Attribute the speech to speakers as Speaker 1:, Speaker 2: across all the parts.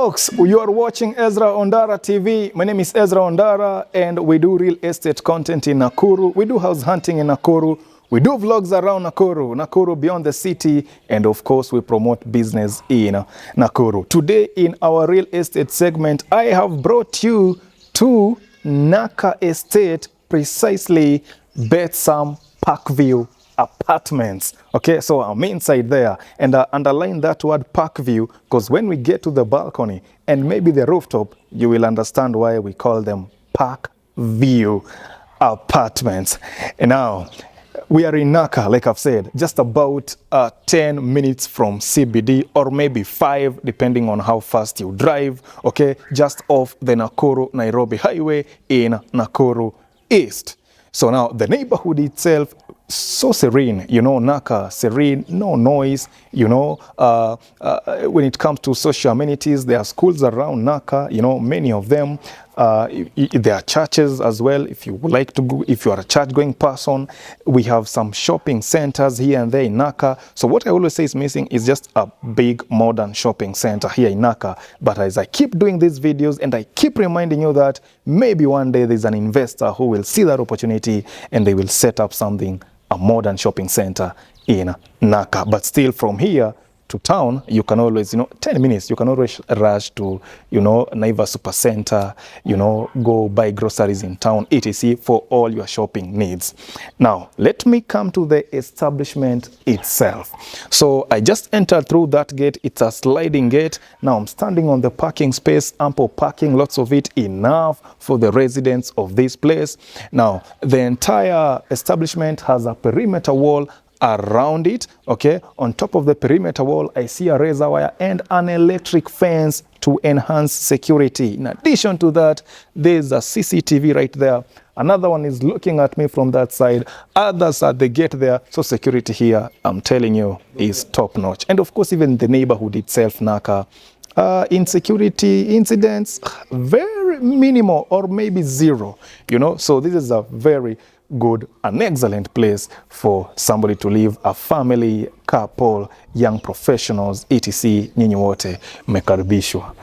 Speaker 1: Folks, you are watching Ezra Ondara TV. My name is Ezra Ondara and we do real estate content in Nakuru. We do house hunting in Nakuru. We do vlogs around Nakuru, Nakuru beyond the city, and of course we promote business in Nakuru. Today in our real estate segment, I have brought you to Naka Estate, precisely Betsam Parkview Apartments. Okay, so I'm inside there, and I underline that word Parkview because when we get to the balcony and maybe the rooftop, you will understand why we call them Parkview Apartments. And now, we are in Naka, like I've said, just about 10 minutes from CBD, or maybe 5, depending on how fast you drive, okay, just off the Nakuru Nairobi highway in Nakuru East. So now the neighborhood itself, so serene, you know, Naka, serene, no noise, you know. When it comes to social amenities, there are schools around Naka, you know, many of them. There are churches as well, if you would like to go, if you are a church-going person. We have some shopping centers here and there in Naka. So what I always say is missing is just a big modern shopping center here in Naka. But as I keep doing these videos and I keep reminding you that maybe one day there's an investor who will see that opportunity and they will set up something, a modern shopping center in Naka. But still, from here to town, you can always, you know, 10 minutes, you can always rush to, you know, Naivas Super Center, you know, go buy groceries in town, etc. for all your shopping needs. Now, let me come to the establishment itself. So I just entered through that gate. It's a sliding gate. Now I'm standing on the parking space, ample parking, lots of it, enough for the residents of this place. Now, the entire establishment has a perimeter wall around it. Okay, on top of the perimeter wall, I see a razor wire and an electric fence to enhance security. In addition to that, there's a CCTV right there. Another one is looking at me from that side. Others at the gate there. So security here, I'm telling you, is top notch. And of course, even the neighborhood itself, Naka, insecurity incidents, very minimal or maybe zero, you know. So this is a very good, an excellent place for somebody to live, a family, couple, young professionals, etc. Nyinyi wote mmekaribishwa.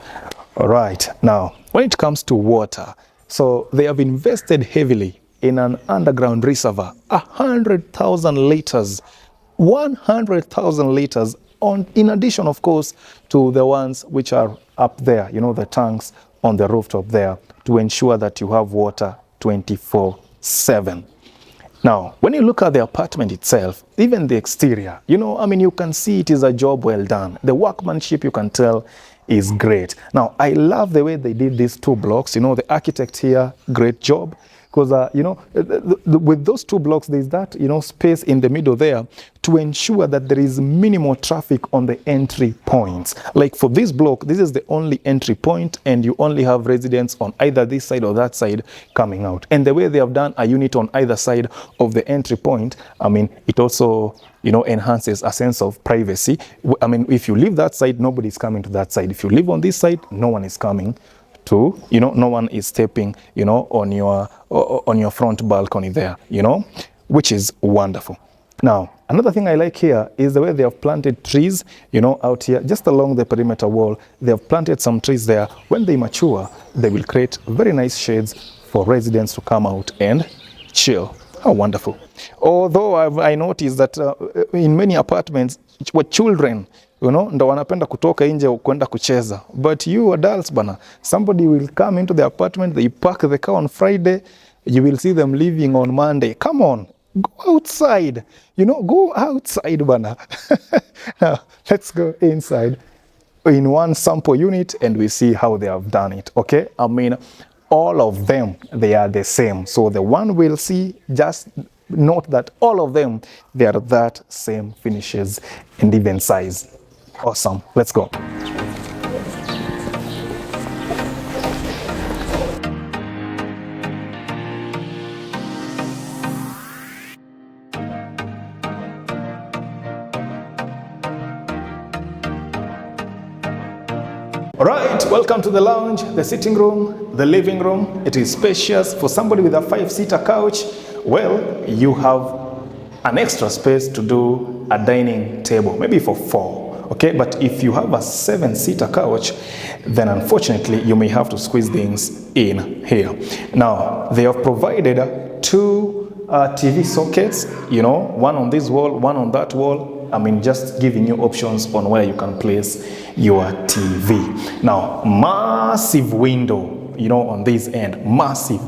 Speaker 1: All right, now when it comes to water, so they have invested heavily in an underground reservoir, 100,000 liters, 100,000 liters, in addition, of course, to the ones which are up there, you know, the tanks on the rooftop there, to ensure that you have water 24/7. Now, when you look at the apartment itself, even the exterior, you know, I mean, you can see it is a job well done. The workmanship, you can tell, is great. Now, I love the way they did these 2 blocks. You know, the architect here, great job. Because, you know, with those 2 blocks, there's that, you know, space in the middle there to ensure that there is minimal traffic on the entry points. Like for this block, this is the only entry point, and you only have residents on either this side or that side coming out. And the way they have done a unit on either side of the entry point, I mean, it also, you know, enhances a sense of privacy. I mean, if you leave that side, nobody's coming to that side. If you live on this side, no one is coming to, you know, no one is stepping, you know, on your front balcony there, you know, which is wonderful. Now, another thing I like here is the way they have planted trees, you know, out here, just along the perimeter wall. They have planted some trees there. When they mature, they will create very nice shades for residents to come out and chill. How wonderful. Although I noticed that in many apartments, with children, you know, ndo wanapenda kutoka nje kwenda kucheza. But you adults, bana, somebody will come into the apartment, they park the car on Friday, you will see them leaving on Monday. Come on, go outside, you know, go outside, bana. Now, let's go inside in one sample unit and we see how they have done it, okay? I mean, all of them, they are the same. So the one we'll see, just note that all of them, they are that same finishes and even size. Awesome. Let's go. All right, welcome to the lounge, the sitting room, the living room. It is spacious. For somebody with a 5-seater couch, well, you have an extra space to do a dining table, maybe for 4. Okay, but if you have a 7-seater couch, then unfortunately you may have to squeeze things in here. Now, they have provided 2 TV sockets, you know, one on this wall, one on that wall. I mean, just giving you options on where you can place your TV. Now, massive window, you know, on this end, massive,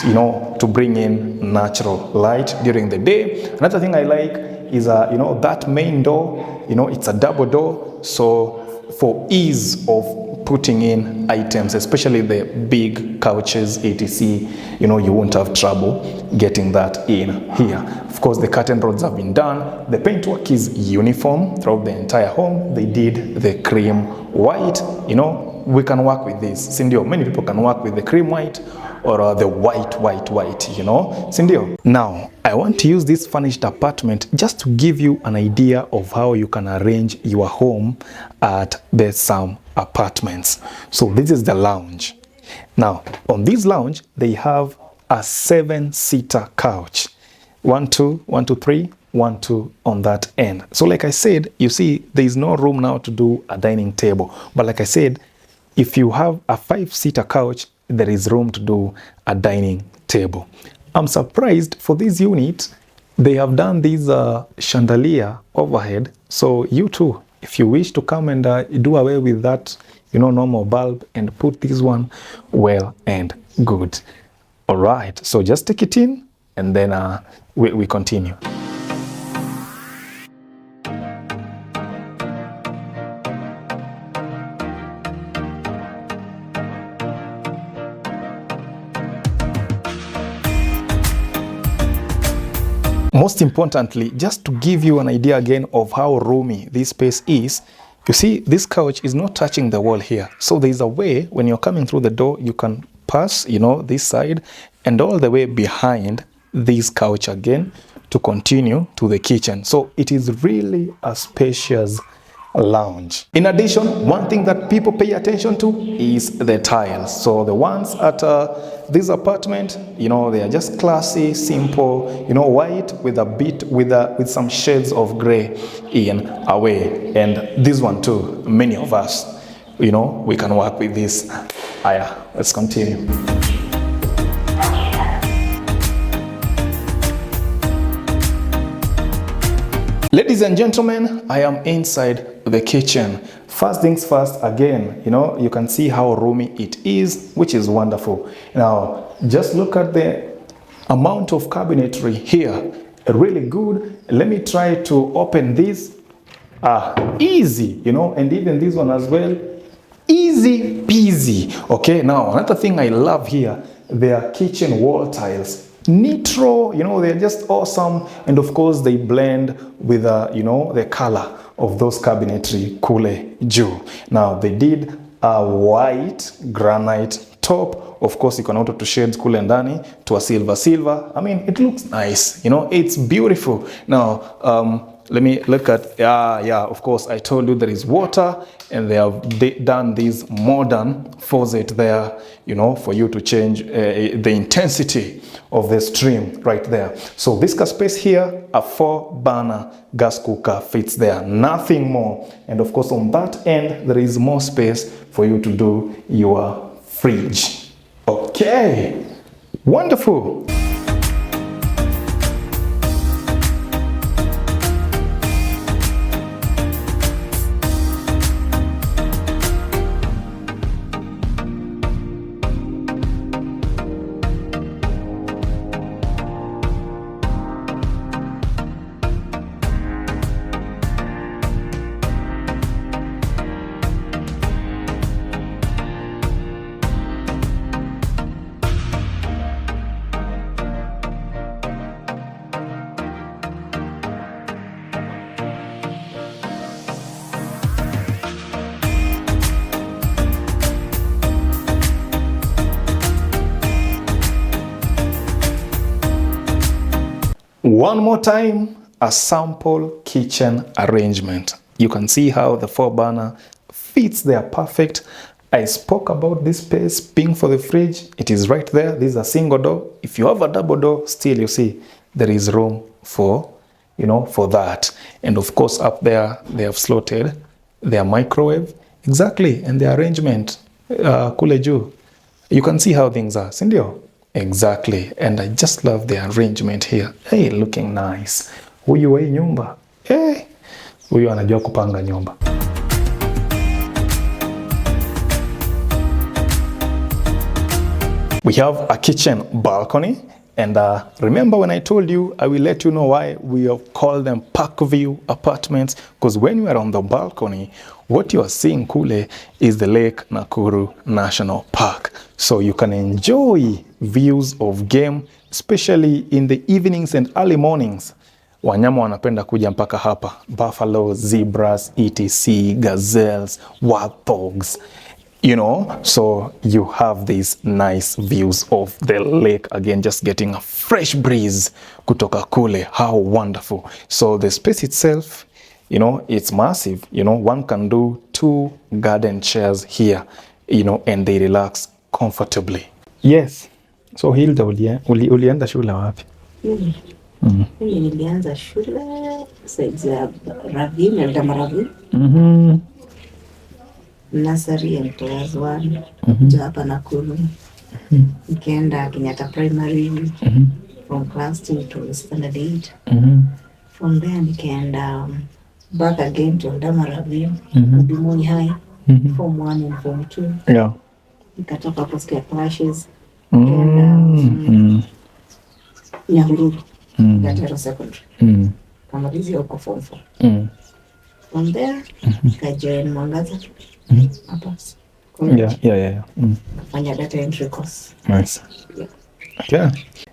Speaker 1: you know, to bring in natural light during the day. Another thing I like is, you know, that main door, you know, it's a double door, so for ease of putting in items, especially the big couches, etc., you know, you won't have trouble getting that in here. Of course, the curtain rods have been done. The paintwork is uniform throughout the entire home. They did the cream white. You know, we can work with this. Sindio, many people can work with the cream white or the white, you know. Sindio. Now, I want to use this furnished apartment just to give you an idea of how you can arrange your home at Betsam Apartments. So this is the lounge. Now, on this lounge, they have a 7-seater couch. 1, 2, 1, 2, 3, 1, 2 on that end. So like I said, you see, there is no room now to do a dining table. But like I said, if you have a 5-seater couch, there is room to do a dining table. I'm surprised for this unit, they have done this chandelier overhead. So you too, if you wish to come and do away with that, you know, normal bulb and put this one, well and good. All right, so just take it in and then we continue. Most importantly, just to give you an idea again of how roomy this space is, you see this couch is not touching the wall here. So there is a way when you're coming through the door, you can pass, you know, this side and all the way behind this couch again to continue to the kitchen. So it is really a spacious lounge. In addition, one thing that people pay attention to is the tiles. So the ones at this apartment, you know, they are just classy, simple, you know, white with a bit with some shades of gray in a way. And this one too, many of us, you know, we can work with this. Let's continue. Ladies and gentlemen, I am inside the kitchen. First things first, again, you know, you can see how roomy it is, which is wonderful. Now, just look at the amount of cabinetry here. Really good. Let me try to open this. Easy, you know, and even this one as well. Easy peasy. Okay, now, another thing I love here, their kitchen wall tiles. Nitro, you know, they're just awesome. And of course, they blend with, you know, the color of those cabinetry kule juu. Now, they did a white granite top. Of course, you can auto to shades kule ndani to a silver. I mean, it looks nice, you know, it's beautiful. Now, let me look at, of course, I told you there is water and they have done this modern faucet there, you know, for you to change the intensity of the stream right there. So this space here, a 4-burner gas cooker fits there, nothing more. And of course, on that end, there is more space for you to do your fridge. Okay, wonderful. One more time, a sample kitchen arrangement. You can see how the 4-burner fits there perfect. I spoke about this space being for the fridge. It is right there. This is a single door. If you have a double door, still you see there is room for, you know, for that. And of course up there they have slotted their microwave, exactly, and the arrangement kule juu. You can see how things are, sindio? Exactly, and I just love the arrangement here. Hey, looking nice. Huyu wa hii nyumba, hey, huyu anajua kupanga nyumba. We have a kitchen balcony, and remember when I told you, I will let you know why we have called them Parkview Apartments, because when you are on the balcony, what you are seeing kule is the Lake Nakuru National Park. So you can enjoy views of game, especially in the evenings and early mornings. Wanyama wanapenda kuja mpaka hapa. Buffalo, zebras, etc, gazelles, warthogs. You know, so you have these nice views of the lake. Again, just getting a fresh breeze kutoka kule. How wonderful. So the space itself, you know, it's massive. You know, one can do 2 garden chairs here, you know, and they relax comfortably. Yes. So Hilda, ulienda shule wapi?
Speaker 2: Mimi nilianza shule sasa Ravine, Eldama Ravine. Nursery and class 1 hapa Nakuru. Nikaenda Kenyatta Primary from class 2 to standard 8. From there nikaenda back again to Eldama Ravine, Bimoni High, form 1 and form 2.
Speaker 1: Yeah.
Speaker 2: Nikatoka hapo sikia clashes. Nikaenda Nyahururu, Gatero Secondary. Kamalizia huko form 4. From there, nikajoin Mwangaza.
Speaker 1: Yeah.
Speaker 2: Kafanya data entry course.
Speaker 1: Nice. Yeah.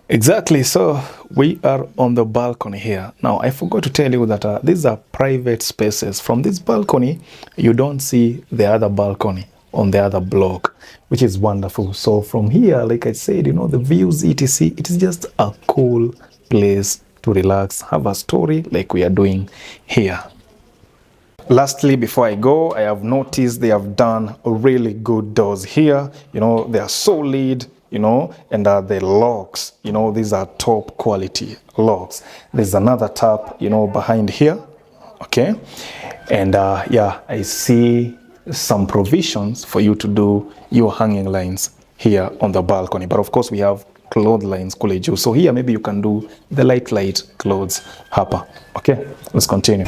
Speaker 1: Exactly. So we are on the balcony here. Now, I forgot to tell you that these are private spaces. From this balcony, you don't see the other balcony on the other block, which is wonderful. So from here, like I said, you know, the views, etc, it is just a cool place to relax, have a story like we are doing here. Lastly, before I go, I have noticed they have done really good doors here. You know, they are solid, you know, and the locks, you know, these are top quality locks. There's another tap, you know, behind here, okay? And yeah, I see some provisions for you to do your hanging lines here on the balcony. But of course, we have cloth lines kule juu. So here, maybe you can do the light clothes hapa. Okay, let's continue.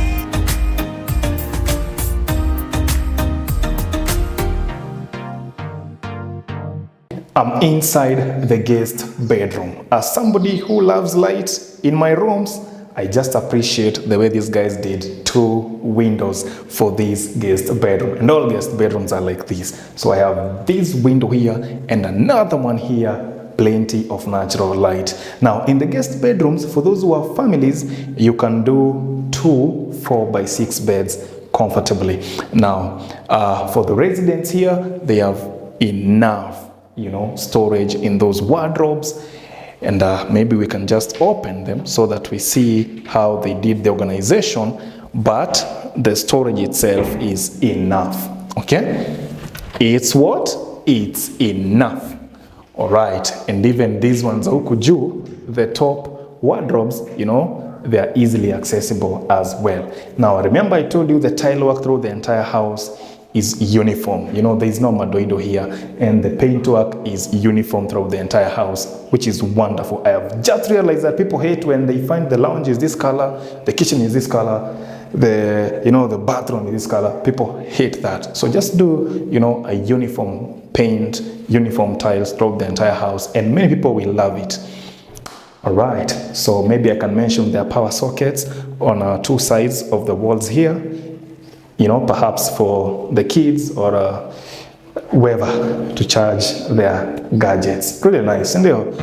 Speaker 1: I'm inside the guest bedroom. As somebody who loves light in my rooms, I just appreciate the way these guys did 2 windows for this guest bedroom. And all guest bedrooms are like this. So I have this window here and another one here, plenty of natural light. Now in the guest bedrooms, for those who have families, you can do 2 4x6 beds comfortably. Now for the residents here, they have enough, you know, storage in those wardrobes, and maybe we can just open them so that we see how they did the organization, but the storage itself is enough. Okay, it's what? It's enough. All right, and even these ones huku juu, the top wardrobes, you know, they are easily accessible as well. Now remember I told you the tile work through the entire house is uniform. You know, there is no madoido here, and the paintwork is uniform throughout the entire house, which is wonderful. I have just realized that people hate when they find the lounge is this color, the kitchen is this color, the bathroom is this color. People hate that. So just do, you know, a uniform paint, uniform tiles throughout the entire house, and many people will love it. All right, so maybe I can mention their power sockets on 2 sides of the walls here. You know, perhaps for the kids or whoever to charge their gadgets. Really nice, isn't it?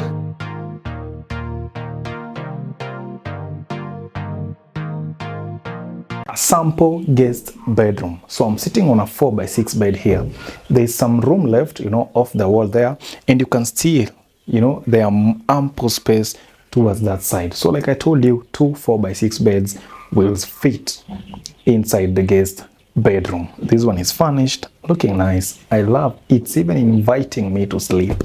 Speaker 1: A sample guest bedroom. So I'm sitting on a 4x6 bed here. There's some room left, you know, off the wall there, and you can see, you know, there are ample space towards that side. So like I told you, 2 4x6 beds will fit inside the guest bedroom. This one is furnished, looking nice. I love it. It's even inviting me to sleep.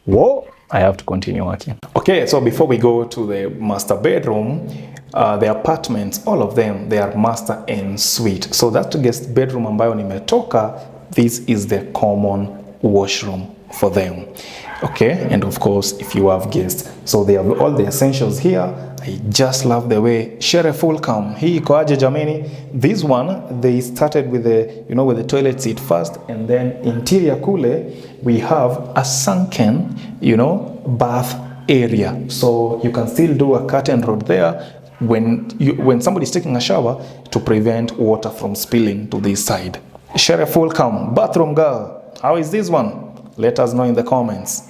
Speaker 1: Whoa, I have to continue working. Okay, so before we go to the master bedroom, the apartments, all of them, they are master en suite. So that guest bedroom ambayo nimetoka, this is the common washroom for them. Okay, and of course, if you have guests, so they have all the essentials here. I just love the way Sheriff will come. Hii iko aje jameni? This one, they started with the, you know, with the toilet seat first, and then interior kule, we have a sunken, you know, bath area. So you can still do a curtain rod there when somebody's taking a shower to prevent water from spilling to this side. Sheriff will come. Bathroom girl, how is this one? Let us know in the comments.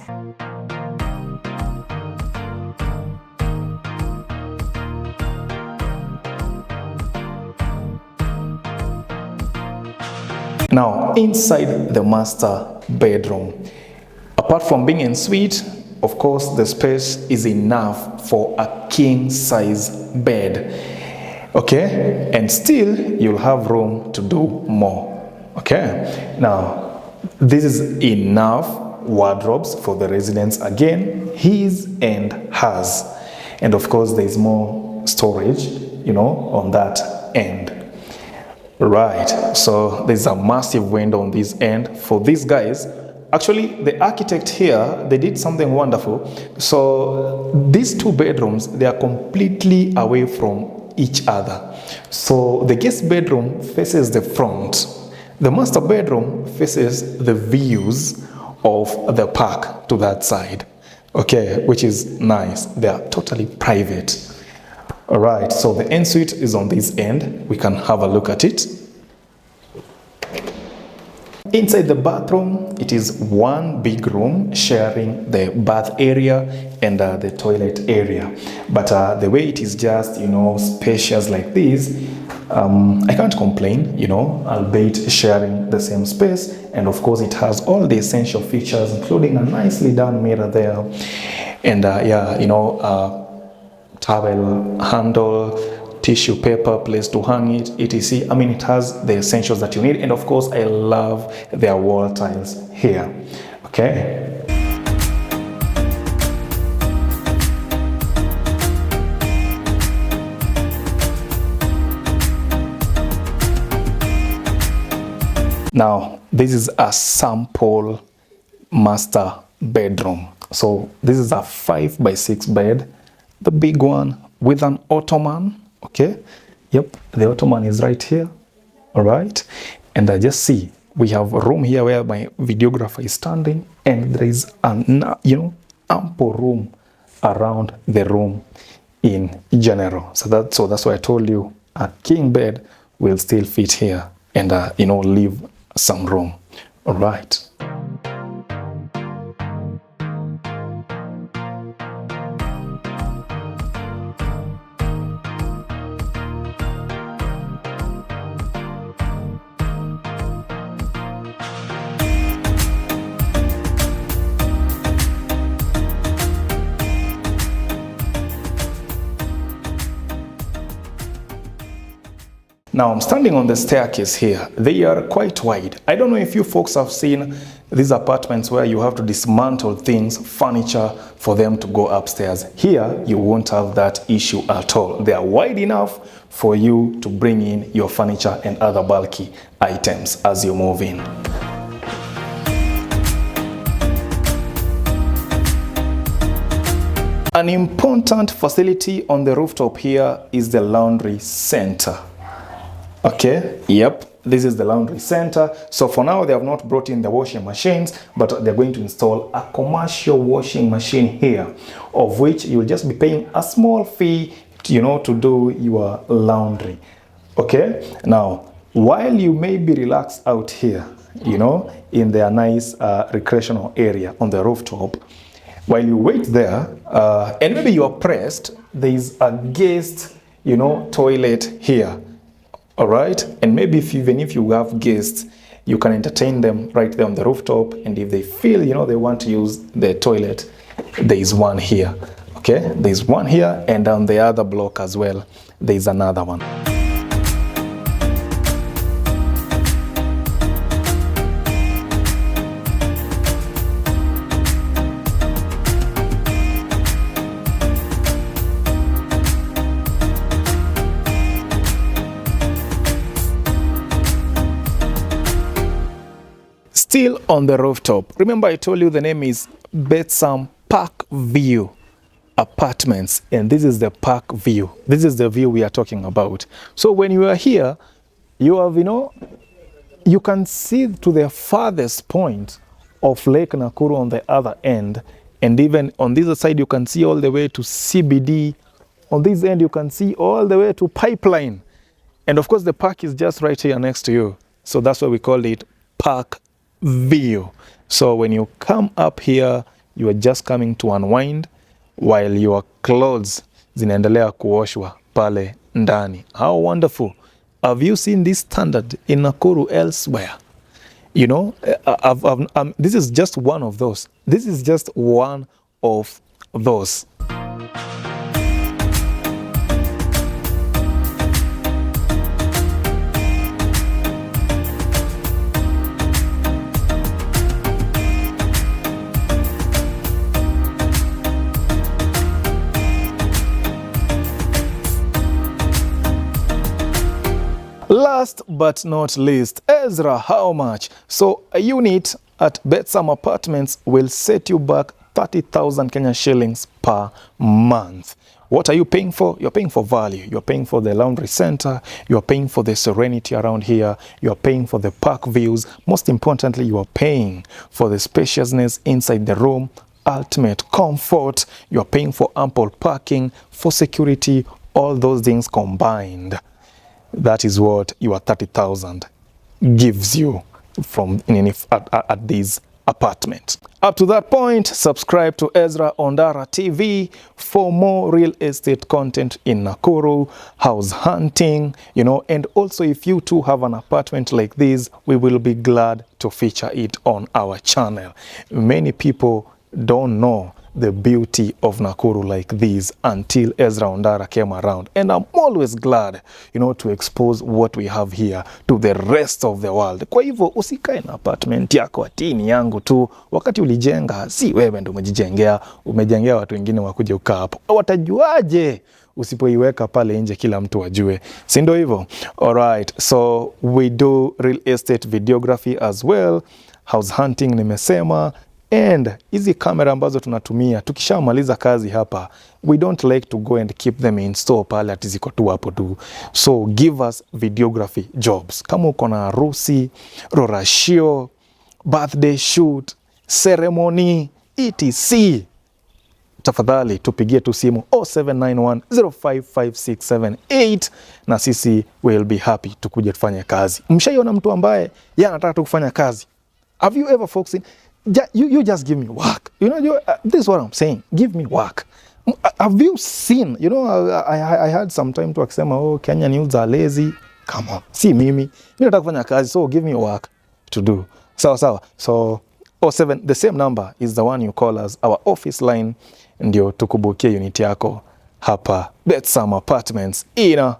Speaker 1: Now, inside the master bedroom, apart from being en suite, of course, the space is enough for a king size bed. Okay, and still you'll have room to do more. Okay, now this is enough wardrobes for the residents, again, his and hers. And of course, there's more storage, you know, on that end. Right, so there's a massive window on this end for these guys. Actually, the architect here, they did something wonderful. So these two bedrooms, they are completely away from each other. So the guest bedroom faces the front. The master bedroom faces the views of the park to that side. Okay, which is nice. They are totally private. All right, so the ensuite is on this end. We can have a look at it. Inside the bathroom, it is one big room sharing the bath area and the toilet area. But the way it is just, you know, spacious like this, I can't complain, you know, albeit sharing the same space. And of course, it has all the essential features, including a nicely done mirror there. And yeah, you know, towel handle, tissue paper, place to hang it, etc. I mean, it has the essentials that you need. And of course, I love their wall tiles here. Okay. Now, this is a sample master bedroom. So this is a 5x6 bed, the big one with an ottoman. Okay, yep, the ottoman is right here. All right, and I just see we have a room here where my videographer is standing, and there is an, you know, ample room around the room in general. So that's why I told you a king bed will still fit here, and you know, leave some room. All right. Now I'm standing on the staircase here. They are quite wide. I don't know if you folks have seen these apartments where you have to dismantle things, furniture, for them to go upstairs. Here, you won't have that issue at all. They are wide enough for you to bring in your furniture and other bulky items as you move in. An important facility on the rooftop here is the laundry center. Okay, yep, this is the laundry center. So for now, they have not brought in the washing machines, but they're going to install a commercial washing machine here, of which you'll just be paying a small fee, you know, to do your laundry. Okay, now, while you may be relaxed out here, you know, in their nice recreational area on the rooftop, while you wait there, and maybe you are pressed, there is a guest, you know, toilet here. All right, and maybe even if you have guests, you can entertain them right there on the rooftop. And if they feel, you know, they want to use the toilet, there is one here. Okay, there's one here, and on the other block as well, there's another one. Still on the rooftop. Remember I told you the name is Betsam Parkview Apartments, and this is the park view. This is the view we are talking about. So when you are here, you have, you can see to the farthest point of Lake Nakuru on the other end, and even on this side you can see all the way to CBD. On this end you can see all the way to Pipeline, and of course the park is just right here next to you. So that's why we call it Park View. So when you come up here, you are just coming to unwind while your clothes zinaendelea kuoshwa pale ndani. How wonderful. Have you seen this standard in Nakuru elsewhere? This is just one of those. This is just one of those. Last but not least, Ezra, how much? So a unit at Betsam Apartments will set you back 30,000 Kenya shillings per month. What are you paying for? You're paying for value. You're paying for the laundry center. You're paying for the Serenity around here. You're paying for the park views. Most importantly, you are paying for the spaciousness inside the room, ultimate comfort. You're paying for ample parking, for security, all those things combined. That is what your 30,000 gives you from at these apartments. Up to that point, subscribe to Ezra Ondara TV for more real estate content in Nakuru, house hunting, and also if you too have an apartment like this, we will be glad to feature it on our channel. Many people don't know the beauty of Nakuru like this until Ezra Ondara came around, and I'm always glad to expose what we have here to the rest of the world. Kwa hivyo usikae na apartment yako atini yangu tu, wakati ulijenga si wewe ndo umejijengea, umejengea watu wengine wakuje ukaa hapo. Watajuaje usipoiweka pale nje kila mtu ajue, si ndio hivyo? Alright, so we do real estate videography as well, house hunting nimesema. And hizi kamera ambazo tunatumia, tukishamaliza kazi hapa, we don't like to go and keep them in store pale ati ziko tu hapo tu. So give us videography jobs. Kama uko na harusi, rorashio, birthday shoot, ceremony, etc. Tafadhali tupigie tu simu 0791055678 na sisi will be happy tukuje tufanye kazi. Mshaiona mtu ambaye anataka tu kufanya kazi? Have you ever folks seen? You just give me work. This is what I'm saying. Give me work. Have you seen? I had some time to akisema, Kenyan youths are lazy. Come on. Si mimi. Mimi nataka kufanya kazi, so give me work to do. Sawa. So 07, the same number is the one you call us. Our office line ndio tukubukie unit yako hapa Betsam Apartments in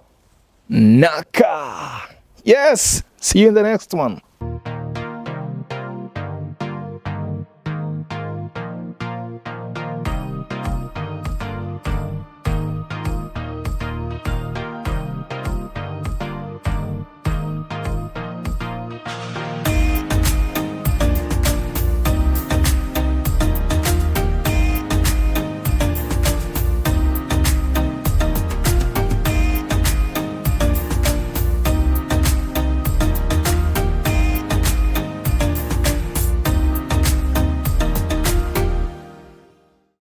Speaker 1: Naka. Yes. See you in the next one.